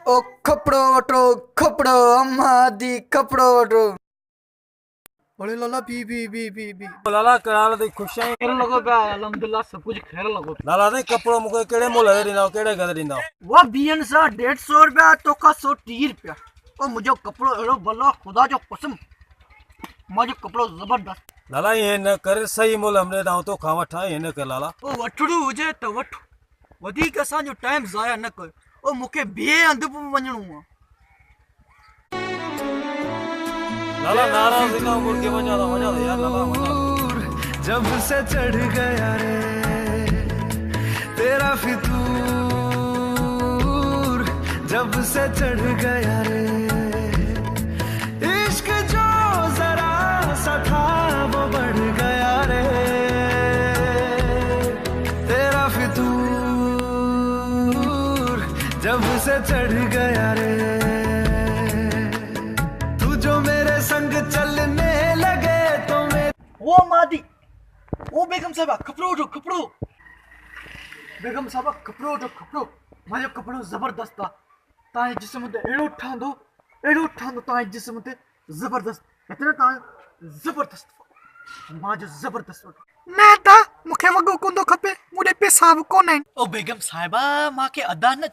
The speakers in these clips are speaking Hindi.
ओ कपड़ो वठो कपड़ो अम्मा दी कपड़ो वठो। ओले लाला बी लाला कराल दी खुशियां खैर लगो बे अल्हम्दुलिल्लाह सब कुछ खैर लगो। लाला ने कपड़ो मुके केड़े मोल दे दिना केड़े गद दिना वो बीएन सा 150 रुपया तो का 130 रुपया। ओ मुझे कपड़ो एड़ो भलो खुदा जो कसम मुझे कपड़ो जबरदस्त। लाला ये न कर सही मोल हमने दाव तो खावा ठा ये न कर लाला ओ वठड़ू हुजे त वठ वधीक असां जो टाइम ज़ाया न कर। ओ मुके बे अंध वणणो आ। लाला नाराज ना मुड़ के वजा यार लाला वजा जब से चढ़ गया रे तेरा फितूर जब से चढ़ गया रे इश्क जो जरा सा था वो बढ़ गया रे तेरा फितूर जब से चढ़ गया रे तू जो मेरे संग चलने लगे तो मैं ओ मादी ओ बेगम साहबा कपड़ो उठो कपड़ो। बेगम साहबा कपड़ो उठो कपड़ो मुझे कपड़ो जबरदस्त था। ताए जिस्म ते एड़ो ठांदो ताए जिस्म ते जबरदस्त इतने ताए जबरदस्त माजो जबरदस्त मैं ता मुखे वगो कोंदो खपे मुडे पैसा कोन आइन। ओ बेगम साहबा माके अदा न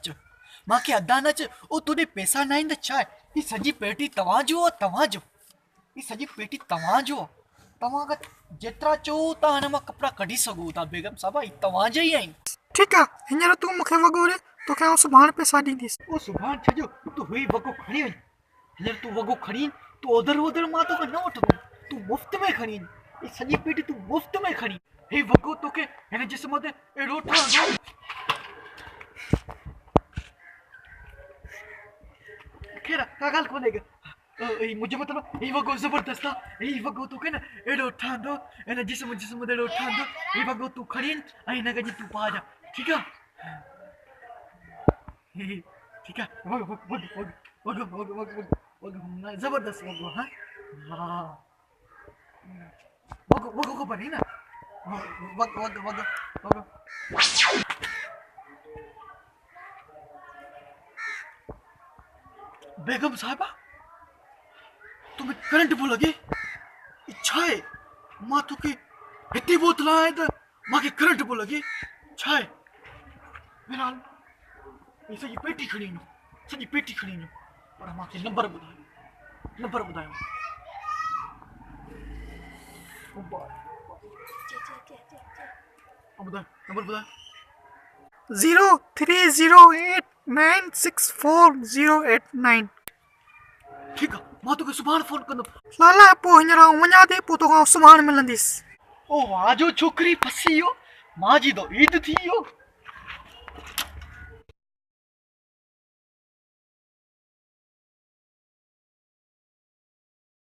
च ओ तुडे पैसा नाइन त छाए ई सजी पेटी तवाजो ई सजी पेटी तवाजो तवागा जेतरा चो ता न कपड़ा कढी सगो ता बेगम साहबा ई तवाजे ही आइन। ठीक है हिंजर तू मुखे वगो रे तो क्या सुभान पैसा दींदीस। ओ सुभान छजो तू हुई वगो खड़ी वई हिंजर तू वगो खड़ी तू उधर मा तो न वठ तू मुफ्त में खड़ी ई सजी पेटी तू मुफ्त में खड़ी हे वगो तो के हिन जिस्म ते एड़ो ठांदो खेरा कागल कोनेगा मुझे मतलब ये वगो जबरदस्त था ये वगो तो के ना एड़ो ठांदो एना जिस्म दे एड़ो ठांदो ये वगो तू खड़ी आई ना गजी तू पा जा ठीक है ठीक है वगो जबरदस्त वगो हां हां वगो को बनी ना वगो बेगम साहबा तुम्हें करंट बोलोगे इच्छा है माँ तो के इतनी बोतल आए तो माँ के करंट बोलोगे इच्छा है मेरा ये सही पेटी खड़ी नो और माँ के नंबर बताओ नंबर 0308964089। ठीक है मां तो सुभान फोन कर लाला पो हिंजरा वणा दे पो तो सुभान मिलंदिस। ओ आजो छोकरी फसी यो मां जी तो ईद थी यो।